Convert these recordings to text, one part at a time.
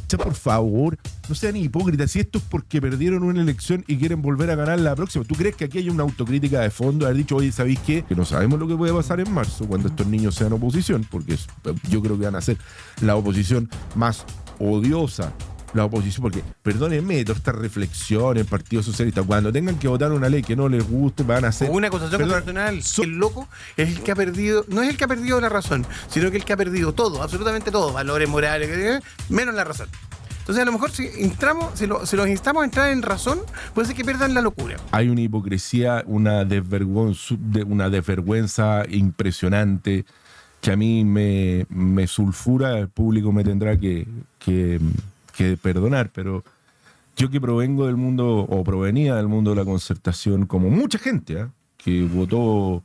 O sea, por favor, no sean hipócritas. Si esto es porque perdieron una elección y quieren volver a ganar la próxima, ¿tú crees que aquí hay una autocrítica de fondo? Haber dicho, oye, ¿sabéis qué? Que no sabemos lo que puede pasar en marzo cuando estos niños sean oposición, porque yo creo que van a ser la oposición más odiosa. La oposición, porque, perdónenme, toda esta reflexión en el Partido Socialista, cuando tengan que votar una ley que no les guste, van a hacer... Una acusación constitucional. El loco es el que ha perdido, no es el que ha perdido la razón, sino que el que ha perdido todo, absolutamente todo, valores morales, menos la razón. Entonces, a lo mejor si los instamos a entrar en razón, puede ser que pierdan la locura. Hay una hipocresía, una desvergüenza impresionante que a mí me sulfura. El público me tendrá que perdonar, pero yo que provengo del mundo, o provenía del mundo de la concertación, como mucha gente, que votó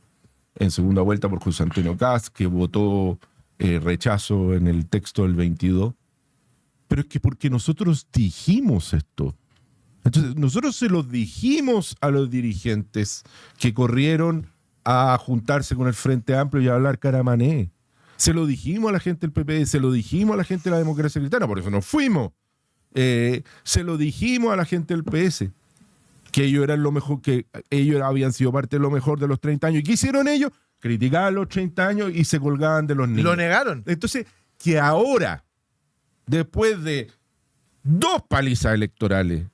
en segunda vuelta por José Antonio Kast, que votó rechazo en el texto del 22, pero es que porque nosotros dijimos esto. Entonces, nosotros se lo dijimos a los dirigentes que corrieron a juntarse con el Frente Amplio y a hablar caramané. Se lo dijimos a la gente del PP, se lo dijimos a la gente de la democracia cristiana, por eso nos fuimos. Se lo dijimos a la gente del PS, que ellos eran lo mejor, que ellos habían sido parte de lo mejor de los 30 años. ¿Y qué hicieron ellos? Criticaban los 30 años y se colgaban de los niños. Lo negaron. Entonces, que ahora, después de 2 palizas electorales,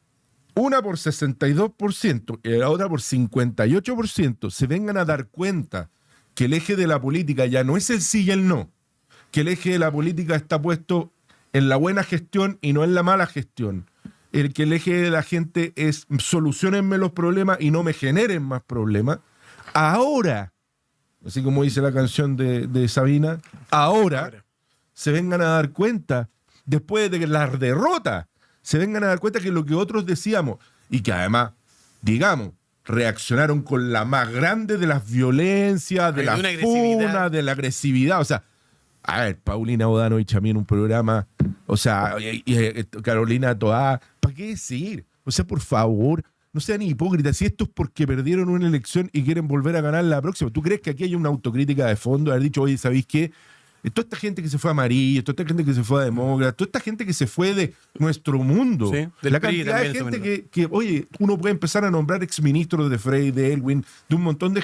una por 62% y la otra por 58%, se vengan a dar cuenta que el eje de la política ya no es el sí y el no, que el eje de la política está puesto en la buena gestión y no en la mala gestión. Que el eje de la gente es solucionenme los problemas y no me generen más problemas. Ahora, así como dice la canción de Sabina, ahora se vengan a dar cuenta, después de las derrotas, se vengan a dar cuenta que lo que otros decíamos, y que además, digamos, reaccionaron con la más grande de las violencias, de la funa, de la agresividad. O sea, a ver, Paulina Bodanovich a mí en un programa, o sea, y Carolina Toá, ¿para qué decir? O sea, por favor, no sean hipócritas. Si esto es porque perdieron una elección y quieren volver a ganar la próxima, ¿tú crees que aquí hay una autocrítica de fondo? Haber dicho, oye, ¿sabéis qué? Toda esta gente que se fue a amarillo, toda esta gente que se fue a demócrata, toda esta gente que se fue de nuestro mundo, sí, la cantidad de gente que, oye, uno puede empezar a nombrar exministros de Frey, de Elwin, de un montón de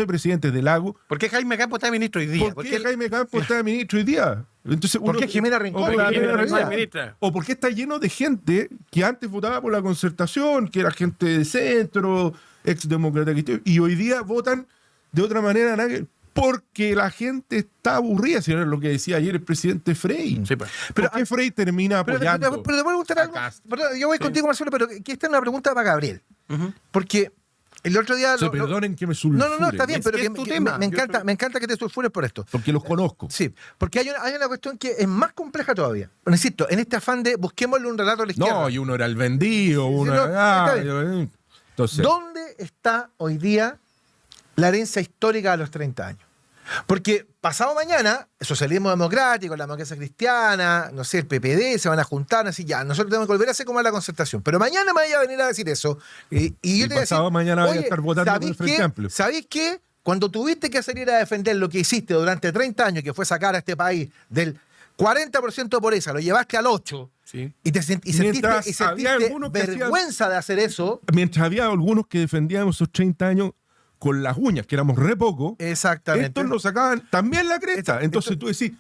presidentes de Lago. ¿Por qué Jaime Campo está ministro hoy día? ¿Por qué Jaime Campo está ministro hoy día? Entonces, ¿Por qué Jimena Rincón está ministra? O porque está lleno de gente que antes votaba por la concertación, que era gente de centro, exdemócrata, y hoy día votan de otra manera, porque la gente está aburrida, si no es lo que decía ayer el presidente Frey. Sí, pues. Pero ¿por qué Frey termina apoyando? Pero te voy a preguntar algo. Perdón, yo voy contigo, Marcelo, pero que esta es una pregunta para Gabriel. Porque el otro día... perdonen que me sulfure. No, está bien, pero me encanta que te sulfures por esto. Porque los conozco. Sí, porque hay una cuestión que es más compleja todavía. Insisto, en este afán de busquémosle un relato a la izquierda. No, y uno era el vendido, Entonces, ¿dónde está hoy día la herencia histórica de los 30 años? Porque pasado mañana, el socialismo democrático, la democracia cristiana, no sé, el PPD, se van a juntar, así ya, nosotros tenemos que volver a hacer como la concertación. Pero mañana me vaya a venir a decir eso. Y yo te voy a decir, mañana voy a estar votando por el Frente Amplio. ¿Sabéis qué? Cuando tuviste que salir a defender lo que hiciste durante 30 años, que fue sacar a este país del 40% de pobreza, lo llevaste al 8%, sí, y sentiste vergüenza de hacer eso. Mientras había algunos que defendían esos 30 años con las uñas, que éramos re poco, exactamente, estos nos sacaban también la cresta. Entonces tú decís,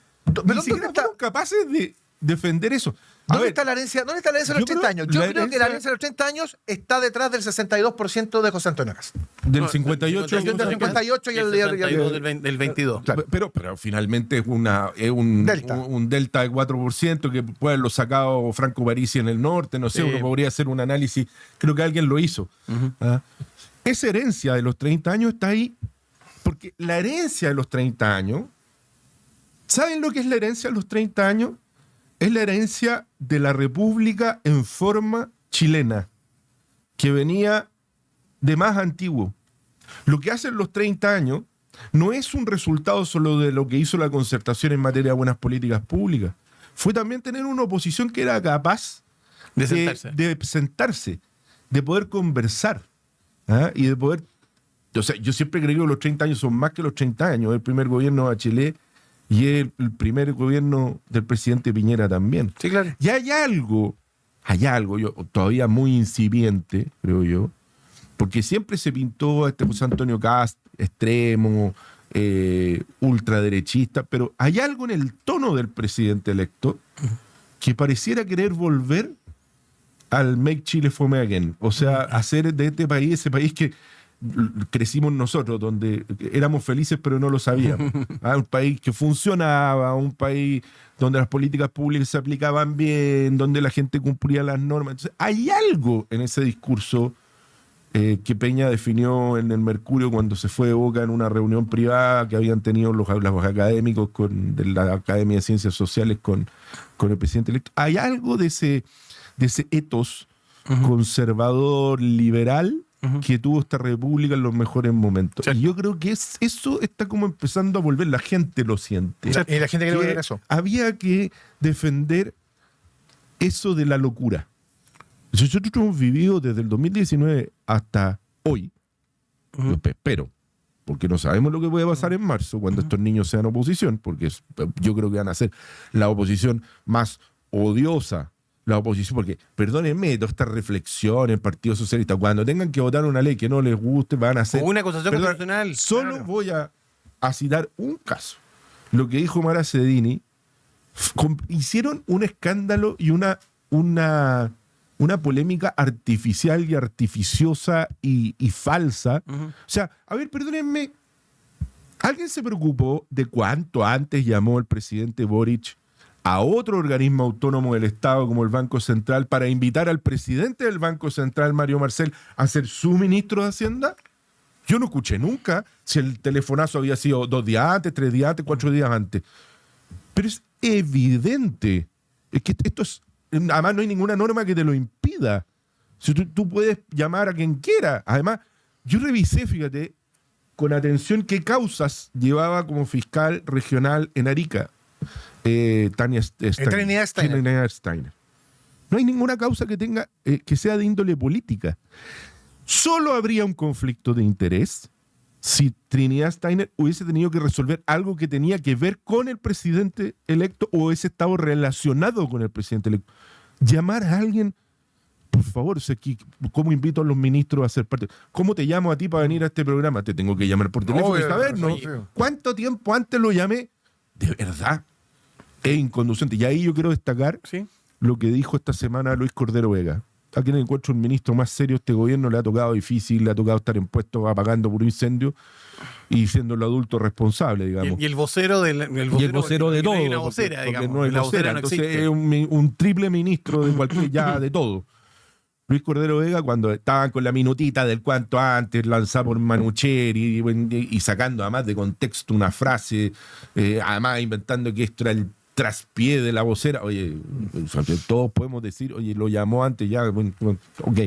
ni siquiera fueron capaces de defender eso. ¿Dónde está la herencia de los 80 años? Yo creo que la herencia de los 80 años está detrás del 62% de José Antonio Kast. Del 58. Del 58 y el 62 del 22. Claro, pero finalmente es un delta de 4% que puede haberlo sacado Franco Parisi en el norte, no sé, uno podría hacer un análisis, creo que alguien lo hizo. Esa herencia de los 30 años está ahí, porque la herencia de los 30 años, ¿saben lo que es la herencia de los 30 años? Es la herencia de la República en forma chilena, que venía de más antiguo. Lo que hacen los 30 años no es un resultado solo de lo que hizo la concertación en materia de buenas políticas públicas. Fue también tener una oposición que era capaz de sentarse, de poder conversar, y de poder... O sea, yo siempre creo que los 30 años son más que los 30 años. El primer gobierno de Bachelet Y es el primer gobierno del presidente Piñera también. Sí, claro. Y hay algo, yo, todavía muy incipiente, creo yo, porque siempre se pintó a este José Antonio Kast extremo, ultraderechista, pero hay algo en el tono del presidente electo que pareciera querer volver al Make Chile Fome Again. O sea, hacer de este país ese país que crecimos nosotros, donde éramos felices pero no lo sabíamos. Un país que funcionaba, un país donde las políticas públicas se aplicaban bien, donde la gente cumplía las normas. Entonces, hay algo en ese discurso que Peña definió en el Mercurio cuando se fue de Boca en una reunión privada que habían tenido los académicos de la Academia de Ciencias Sociales con el presidente electo. Hay algo de ese etos conservador, liberal, que tuvo esta república en los mejores momentos. Sí. Y yo creo que eso está como empezando a volver, la gente lo siente. Y la gente quiere Que volver a eso. había que defender eso de la locura. Nosotros hemos vivido desde el 2019 hasta hoy, yo espero, porque no sabemos lo que puede pasar en marzo cuando estos niños sean oposición, porque yo creo que van a ser la oposición más odiosa, la oposición, porque, perdónenme, toda esta reflexión en Partido Socialista, cuando tengan que votar una ley que no les guste, van a hacer... O una acusación constitucional. Solo Claro. voy a citar un caso. Lo que dijo Mara Cedini, hicieron un escándalo y una polémica artificial y artificiosa y falsa. O sea, a ver, perdónenme, ¿alguien se preocupó de cuánto antes llamó el presidente Boric a otro organismo autónomo del Estado como el Banco Central para invitar al presidente del Banco Central, Mario Marcel, a ser su ministro de Hacienda? Yo no escuché nunca si el telefonazo había sido 2 días antes, 3 días antes, 4 días antes. Pero es evidente. Es que esto es... Además, no hay ninguna norma que te lo impida. Si tú puedes llamar a quien quiera. Además, yo revisé, fíjate, con atención qué causas llevaba como fiscal regional en Arica Trinidad Steiner. No hay ninguna causa que tenga que sea de índole política. Solo habría un conflicto de interés si Trinidad Steiner hubiese tenido que resolver algo que tenía que ver con el presidente electo o hubiese estado relacionado con el presidente electo. Llamar a alguien, por favor, ¿cómo invito a los ministros a ser parte? ¿Cómo te llamo a ti para venir a este programa? Te tengo que llamar por teléfono y saber, ¿no? ¿Cuánto tiempo antes lo llamé? De verdad, es inconducente. Y ahí yo quiero destacar lo que dijo esta semana Luis Cordero Vega. A quien encuentro un ministro más serio, este gobierno le ha tocado difícil, le ha tocado estar en puestos apagando por un incendio y siendo el adulto responsable, digamos. Y el vocero de todo. Hay una vocera, porque digamos. no es La vocera, vocera no entonces existe. es un triple ministro de cualquier ya de todo. Luis Cordero Vega, cuando estaban con la minutita del cuanto antes, lanzada por Manucheri y sacando además de contexto una frase, además inventando que esto era el traspié de la vocera. Oye, todos podemos decir, oye, lo llamó antes ya, ok.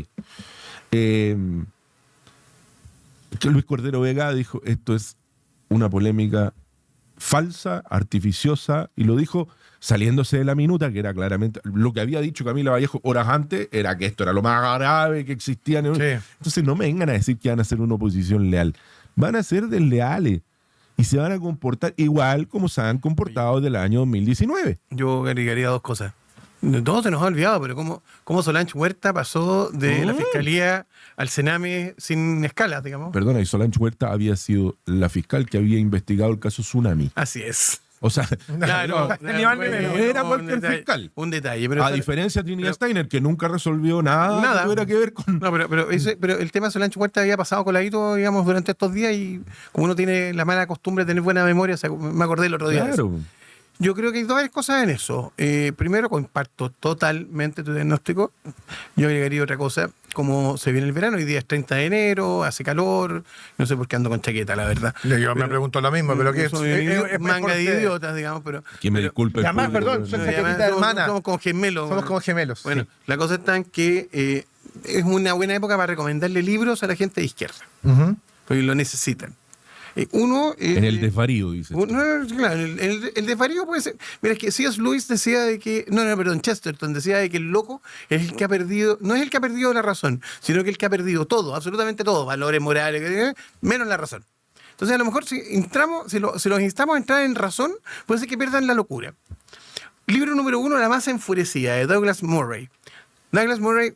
Luis Cordero Vega dijo, esto es una polémica falsa, artificiosa, y lo dijo saliéndose de la minuta, que era claramente lo que había dicho Camila Vallejo horas antes, era que esto era lo más grave que existía. Entonces no me vengan a decir que van a ser una oposición leal. Van a ser desleales y se van a comportar igual como se han comportado desde el año 2019. Yo agregaría 2 cosas. Todo se nos ha olvidado, pero cómo Solange Huerta pasó de la Fiscalía al Sename sin escalas, digamos. Perdona, y Solange Huerta había sido la fiscal que había investigado el caso Tsunami. Así es. O sea, Claro, era cualquier fiscal. Un detalle. Pero A diferencia de Trinidad Steiner, que nunca resolvió nada que tuviera que ver con... No, pero el tema de Solange Huerta había pasado coladito, digamos, durante estos días y como uno tiene la mala costumbre de tener buena memoria, me acordé el otro día de eso. Claro. Yo creo que hay varias cosas en eso. Primero, comparto totalmente tu diagnóstico. Yo agregaría otra cosa. Como se viene el verano, hoy día es 30 de enero, hace calor. No sé por qué ando con chaqueta, la verdad. Yo me pregunto lo mismo, pero que es manga de idiotas, digamos. Que me disculpe. Además, perdón, soy chaquetita hermana. Somos como gemelos. Somos como gemelos. Bueno, sí. la cosa está en que es una buena época para recomendarle libros a la gente de izquierda. Porque lo necesitan. Uno... en el desvarío, dice. Claro, el desvarío puede ser... Mira, es que C.S. Lewis decía de que... perdón, Chesterton decía de que el loco es el que ha perdido... No es el que ha perdido la razón, sino que el que ha perdido todo, absolutamente todo, valores morales, menos la razón. Entonces, a lo mejor si los instamos a entrar en razón, puede ser que pierdan la locura. Libro número 1, La masa enfurecida, de Douglas Murray. Douglas Murray,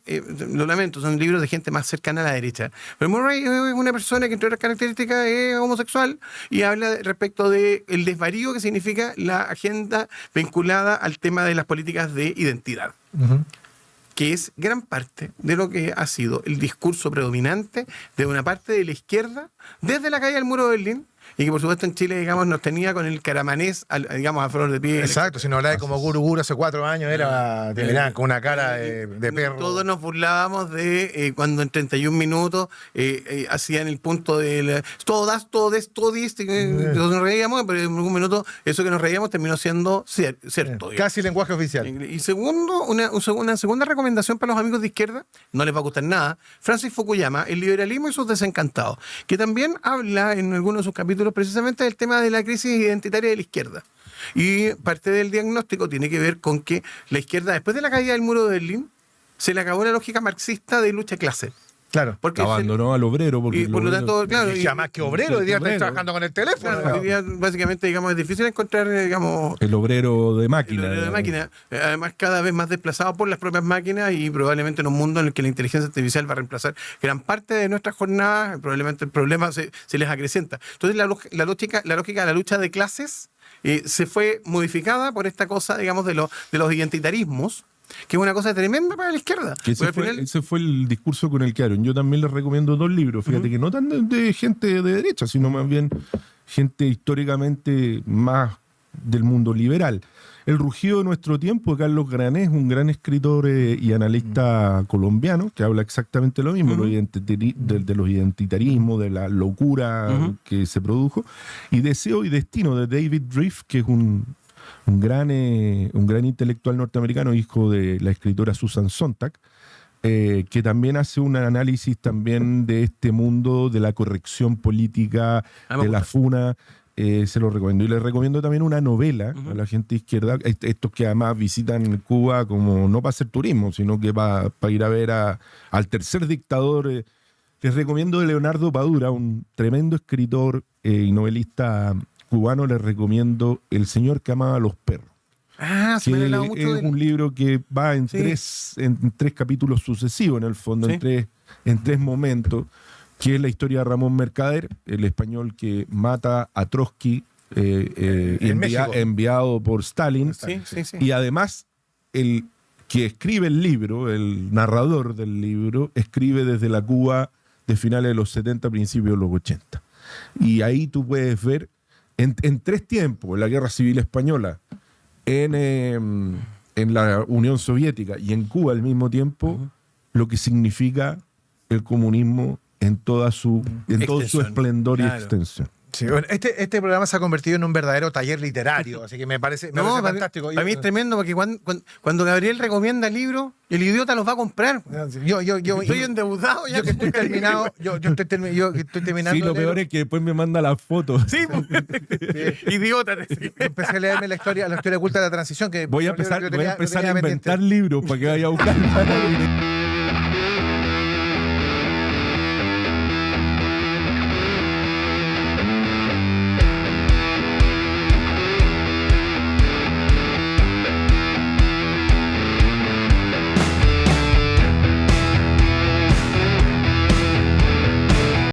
lo lamento, son libros de gente más cercana a la derecha. Pero Murray es una persona que, entre otras características, es homosexual y habla respecto del desvarío que significa la agenda vinculada al tema de las políticas de identidad. Que es gran parte de lo que ha sido el discurso predominante de una parte de la izquierda desde la caída del muro de Berlín, y que por supuesto en Chile, digamos, nos tenía con el caramanés, digamos, a flor de piel. Exacto, si no hablaba de como Guru Guru hace 4 años, te miraban con una cara de perro. Todos nos burlábamos de cuando en 31 minutos hacían el punto del todas, y nos reíamos, pero en algún minuto eso que nos reíamos terminó siendo cierto. Casi lenguaje oficial. Y segundo, una segunda recomendación para los amigos de izquierda, no les va a gustar nada, Francis Fukuyama, El liberalismo y sus desencantados, que también habla en algunos de sus capítulos precisamente del tema de la crisis identitaria de la izquierda. Y parte del diagnóstico tiene que ver con que la izquierda, después de la caída del muro de Berlín, se le acabó la lógica marxista de lucha de clase. Claro. Porque abandonó al obrero. Y por lo tanto, claro. Y más que obrero, hoy día está trabajando con el teléfono. Claro, hoy día, básicamente, digamos, es difícil encontrar, digamos. El obrero de máquina. El obrero de máquina. Además, cada vez más desplazado por las propias máquinas y probablemente en un mundo en el que la inteligencia artificial va a reemplazar gran parte de nuestras jornadas, probablemente el problema se les acrecienta. Entonces, la lógica de la lucha de clases se fue modificada por esta cosa, digamos, de los identitarismos, que es una cosa tremenda para la izquierda. Ese fue el discurso con el que Aaron. Yo también les recomiendo 2 libros. Fíjate que no tan de gente de derecha, sino más bien gente históricamente más del mundo liberal. El rugido de nuestro tiempo, de Carlos Granés, un gran escritor y analista colombiano, que habla exactamente lo mismo, de los identitarismos, de la locura que se produjo. Y Deseo y Destino, de David Riffe, que es un gran intelectual norteamericano, hijo de la escritora Susan Sontag, que también hace un análisis también de este mundo, de la corrección política, de la funa. Se lo recomiendo. Y les recomiendo también una novela a la gente izquierda, estos que además visitan Cuba como no para hacer turismo, sino que para ir a ver al tercer dictador. Les recomiendo de Leonardo Padura, un tremendo escritor y novelista cubano. Les recomiendo El señor que amaba a los perros. Se me ha hablado mucho es un libro que va en tres capítulos sucesivos, en el fondo, en tres momentos, que es la historia de Ramón Mercader, el español que mata a Trotsky, enviado por Stalin. Y además, el que escribe el libro, el narrador del libro, escribe desde la Cuba de finales de los 70, principios de los 80. Y ahí tú puedes ver en 3 tiempos, la Guerra Civil Española, en la Unión Soviética y en Cuba al mismo tiempo, lo que significa el comunismo en todo su esplendor y extensión. Sí, bueno, este programa se ha convertido en un verdadero taller literario, así que me parece fantástico. Para mí es tremendo porque cuando Gabriel recomienda el libro, el idiota los va a comprar. Yo estoy endeudado ya. Yo que estoy terminado. Yo que estoy terminando. Sí, lo peor es que después me manda las fotos. Sí, idiota. Empecé a leerme la historia oculta de la transición. Que voy a empezar a inventar libros para que vaya a buscar.